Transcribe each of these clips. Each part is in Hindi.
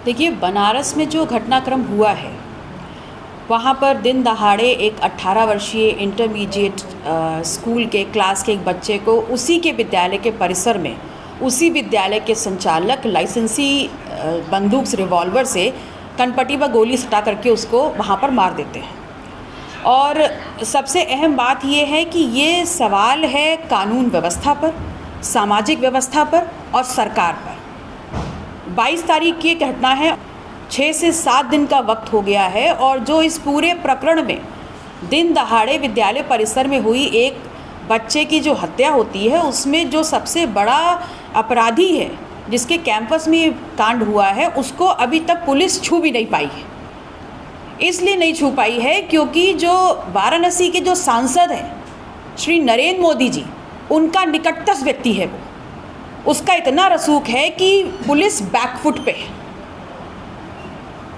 देखिए, बनारस में जो घटनाक्रम हुआ है, वहाँ पर दिन दहाड़े एक 18 वर्षीय इंटरमीडिएट स्कूल के क्लास के एक बच्चे को उसी के विद्यालय के परिसर में उसी विद्यालय के संचालक लाइसेंसी बंदूक से, रिवॉल्वर से कनपट्टी पर गोली सटा करके उसको वहाँ पर मार देते हैं। और सबसे अहम बात ये है कि ये सवाल है कानून व्यवस्था पर, सामाजिक व्यवस्था पर और सरकार पर। 22 तारीख की घटना है, 6 से 7 दिन का वक्त हो गया है और जो इस पूरे प्रकरण में दिन दहाड़े विद्यालय परिसर में हुई एक बच्चे की जो हत्या होती है, उसमें जो सबसे बड़ा अपराधी है जिसके कैंपस में कांड हुआ है, उसको अभी तक पुलिस छू भी नहीं पाई है। इसलिए नहीं छू पाई है क्योंकि जो वाराणसी के जो सांसद हैं श्री नरेंद्र मोदी जी, उनका निकटतम व्यक्ति है वो, उसका इतना रसूख है कि पुलिस बैकफुट पे है।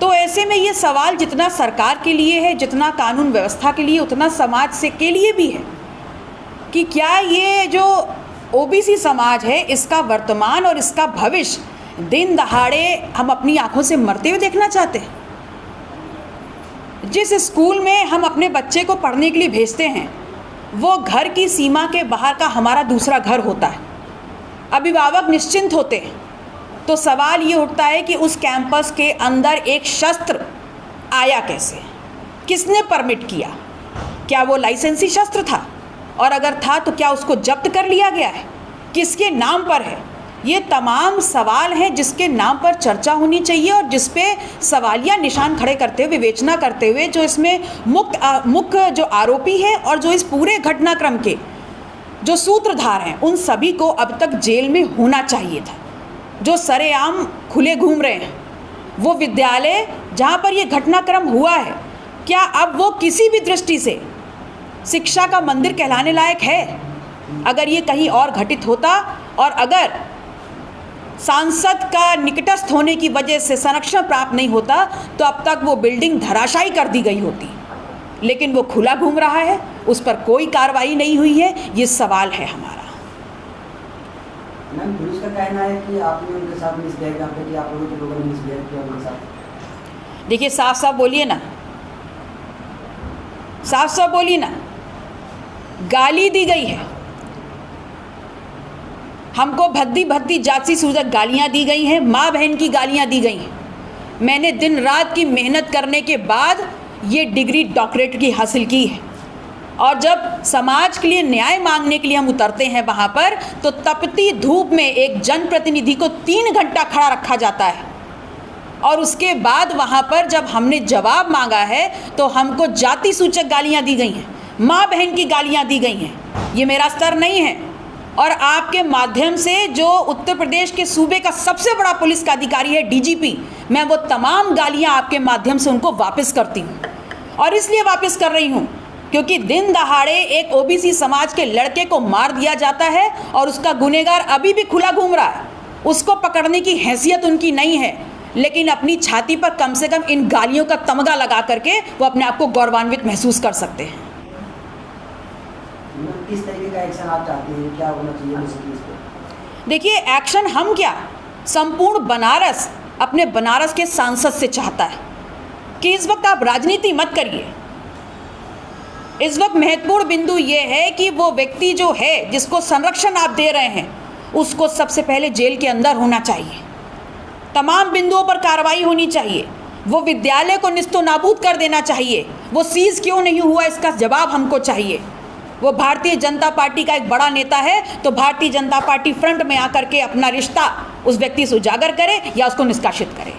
तो ऐसे में ये सवाल जितना सरकार के लिए है, जितना कानून व्यवस्था के लिए, उतना समाज से के लिए भी है कि क्या ये जो ओबीसी समाज है, इसका वर्तमान और इसका भविष्य दिन दहाड़े हम अपनी आंखों से मरते हुए देखना चाहते हैं। जिस स्कूल में हम अपने बच्चे को पढ़ने के लिए भेजते हैं, वो घर की सीमा के बाहर का हमारा दूसरा घर होता है। अभिभावक निश्चिंत होते हैं, तो सवाल ये उठता है कि उस कैंपस के अंदर एक शस्त्र आया कैसे, किसने परमिट किया, क्या वो लाइसेंसी शस्त्र था, और अगर था तो क्या उसको जब्त कर लिया गया है, किसके नाम पर है। ये तमाम सवाल हैं जिसके नाम पर चर्चा होनी चाहिए और जिस पे सवालिया निशान खड़े करते हुए, विवेचना करते हुए, जो इसमें मुख्य जो आरोपी है और जो इस पूरे घटनाक्रम के जो सूत्रधार हैं, उन सभी को अब तक जेल में होना चाहिए था। जो सरेआम खुले घूम रहे हैं, वो विद्यालय जहाँ पर ये घटनाक्रम हुआ है, क्या अब वो किसी भी दृष्टि से शिक्षा का मंदिर कहलाने लायक है? अगर ये कहीं और घटित होता और अगर सांसद का निकटस्थ होने की वजह से संरक्षण प्राप्त नहीं होता, तो अब तक वो बिल्डिंग धराशायी कर दी गई होती। लेकिन वो खुला घूम रहा है, उस पर कोई कार्रवाई नहीं हुई है। ये सवाल है हमारा। मैम, पुलिस का कहना है कि आपने उनके साथ मिसबिहेव किया, कि आप लोगों के लोगों ने मिसबिहेव किया उनके साथ। देखिए, साफ साफ बोलिए ना, साफ साफ बोलिए ना। गाली दी गई है हमको, भद्दी भद्दी जाति सूचक गालियां दी गई हैं, माँ बहन की गालियां दी गई हैं। मैंने दिन रात की मेहनत करने के बाद ये डिग्री डॉक्टरेट की हासिल की है, और जब समाज के लिए न्याय मांगने के लिए हम उतरते हैं वहाँ पर, तो तपती धूप में एक जनप्रतिनिधि को 3 घंटा खड़ा रखा जाता है, और उसके बाद वहाँ पर जब हमने जवाब मांगा है तो हमको जाति सूचक गालियाँ दी गई हैं, माँ बहन की गालियाँ दी गई हैं। ये मेरा स्तर नहीं है। और आपके माध्यम से जो उत्तर प्रदेश के सूबे का सबसे बड़ा पुलिस का अधिकारी है, डीजीपी, मैं वो तमाम गालियाँ आपके माध्यम से उनको वापस करती हूँ। और इसलिए वापस कर रही हूँ क्योंकि दिन दहाड़े एक ओबीसी समाज के लड़के को मार दिया जाता है और उसका गुनहगार अभी भी खुला घूम रहा है। उसको पकड़ने की हैसियत उनकी नहीं है, लेकिन अपनी छाती पर कम से कम इन गालियों का तमगा लगा करके वो अपने आप को गौरवान्वित महसूस कर सकते हैं। किस तरीके का एक्शन आप चाहते हैं, क्या होना चाहिए इस केस पे? देखिए, एक्शन हम क्या, संपूर्ण बनारस अपने बनारस के सांसद से चाहता है कि इस वक्त आप राजनीति मत करिए। इस वक्त महत्वपूर्ण बिंदु ये है कि वो व्यक्ति जो है, जिसको संरक्षण आप दे रहे हैं, उसको सबसे पहले जेल के अंदर होना चाहिए। तमाम बिंदुओं पर कार्रवाई होनी चाहिए। वो विद्यालय को निस्तो नाबूद कर देना चाहिए। वो सीज क्यों नहीं हुआ, इसका जवाब हमको चाहिए। वो भारतीय जनता पार्टी का एक बड़ा नेता है, तो भारतीय जनता पार्टी फ्रंट में आकर के अपना रिश्ता उस व्यक्ति से उजागर करे या उसको निष्कासित करे।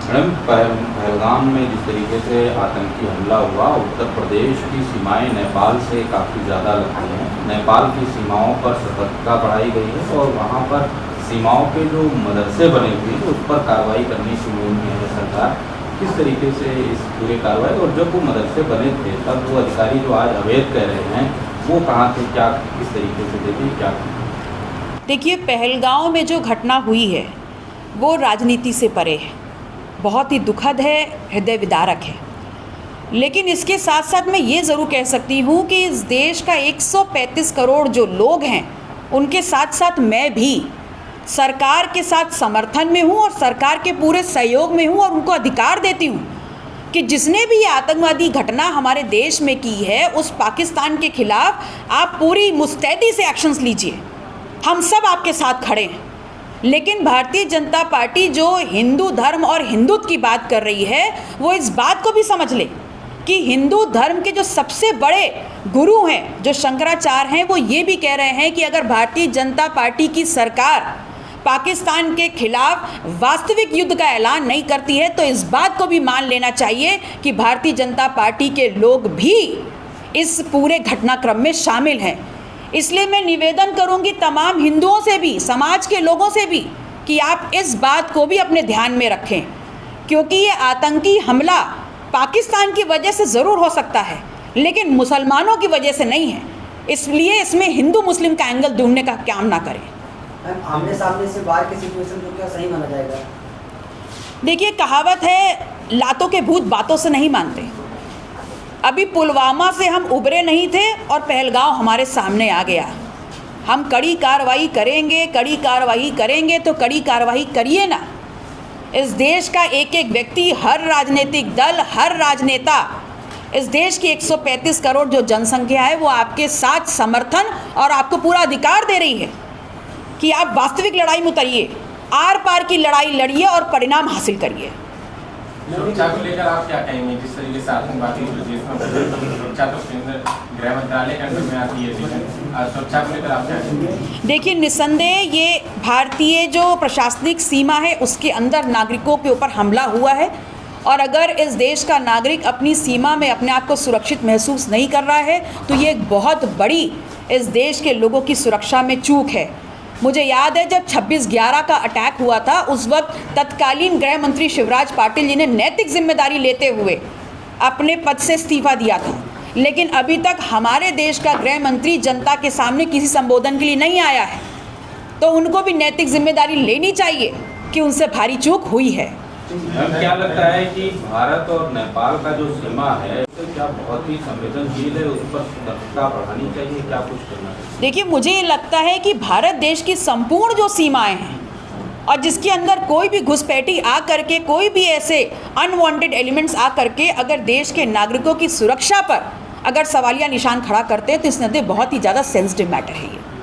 मैडम, पहलगाम में जिस तरीके से आतंकी हमला हुआ, उत्तर प्रदेश की सीमाएं नेपाल से काफ़ी ज़्यादा लगती हैं। नेपाल की सीमाओं पर सतर्कता बढ़ाई गई है और वहाँ पर सीमाओं के जो मदरसे बने हुए हैं उस पर कार्रवाई करनी शुरू हुई है सरकार। किस तरीके से इस पूरे कार्रवाई, और जब वो मदरसे बने थे तब वो अधिकारी जो आज अवैध कह रहे हैं, वो कहाँ थे, क्या किस तरीके से देते, क्या? देखिए, पहलगाम में जो घटना हुई है वो राजनीति से परे है, बहुत ही दुखद है, हृदय विदारक है। लेकिन इसके साथ साथ मैं ये ज़रूर कह सकती हूँ कि इस देश का 135 करोड़ जो लोग हैं, उनके साथ साथ मैं भी सरकार के साथ समर्थन में हूँ और सरकार के पूरे सहयोग में हूँ और उनको अधिकार देती हूँ कि जिसने भी ये आतंकवादी घटना हमारे देश में की है उस पाकिस्तान के खिलाफ आप पूरी मुस्तैदी से एक्शंस लीजिए, हम सब आपके साथ खड़े हैं। लेकिन भारतीय जनता पार्टी जो हिंदू धर्म और हिंदुत्व की बात कर रही है वो इस बात को भी समझ ले कि हिंदू धर्म के जो सबसे बड़े गुरु हैं, जो शंकराचार्य हैं, वो ये भी कह रहे हैं कि अगर भारतीय जनता पार्टी की सरकार पाकिस्तान के खिलाफ वास्तविक युद्ध का ऐलान नहीं करती है तो इस बात को भी मान लेना चाहिए कि भारतीय जनता पार्टी के लोग भी इस पूरे घटनाक्रम में शामिल हैं। इसलिए मैं निवेदन करूंगी तमाम हिंदुओं से भी, समाज के लोगों से भी, कि आप इस बात को भी अपने ध्यान में रखें, क्योंकि ये आतंकी हमला पाकिस्तान की वजह से ज़रूर हो सकता है लेकिन मुसलमानों की वजह से नहीं है। इसलिए इसमें हिंदू मुस्लिम का एंगल ढूंढने का काम ना करें। आमने सामने से बाहर की सिचुएशन को क्या सही माना जाएगा? देखिए, कहावत है लातों के भूत बातों से नहीं मानते। अभी पुलवामा से हम उबरे नहीं थे और पहलगांव हमारे सामने आ गया। हम कड़ी कार्रवाई करेंगे, कड़ी कार्रवाई करेंगे तो कड़ी कार्रवाई करिए ना। इस देश का एक एक व्यक्ति, हर राजनीतिक दल, हर राजनेता, इस देश की 135 करोड़ जो जनसंख्या है वो आपके साथ समर्थन और आपको पूरा अधिकार दे रही है कि आप वास्तविक लड़ाई में उतरिए, आर पार की लड़ाई लड़िए और परिणाम हासिल करिए। सुरक्षा को लेकर आप क्या कहेंगे? जिस तरीके से आतंकवादी सुरक्षा तो गृह मंत्रालय के अंदर में आती है, सुरक्षा को लेकर आप क्या कहेंगे? देखिए, निस्संदेह ये भारतीय जो प्रशासनिक सीमा है उसके अंदर नागरिकों के ऊपर हमला हुआ है और अगर इस देश का नागरिक अपनी सीमा में अपने आप को सुरक्षित महसूस नहीं कर रहा है तो ये एक बहुत बड़ी इस देश के लोगों की सुरक्षा में चूक है। मुझे याद है जब 26/11 का अटैक हुआ था उस वक्त तत्कालीन गृह मंत्री शिवराज पाटिल जी ने नैतिक जिम्मेदारी लेते हुए अपने पद से इस्तीफा दिया था, लेकिन अभी तक हमारे देश का गृह मंत्री जनता के सामने किसी संबोधन के लिए नहीं आया है। तो उनको भी नैतिक जिम्मेदारी लेनी चाहिए कि उनसे भारी चूक हुई है। क्या लगता है कि भारत और नेपाल का जो सीमा है तो क्या बहुत ही संवेदनशील है, उस पर सतर्कता बढ़ानी चाहिए, क्या कुछ करना चाहिए? देखिए, मुझे ये लगता है कि भारत देश की संपूर्ण जो सीमाएं हैं और जिसके अंदर कोई भी घुसपैठी आ करके, कोई भी ऐसे अनवांटेड एलिमेंट्स आ करके अगर देश के नागरिकों की सुरक्षा पर अगर सवालिया निशान खड़ा करते हैं तो इसमें बहुत ही ज़्यादा सेंसिटिव मैटर है ये।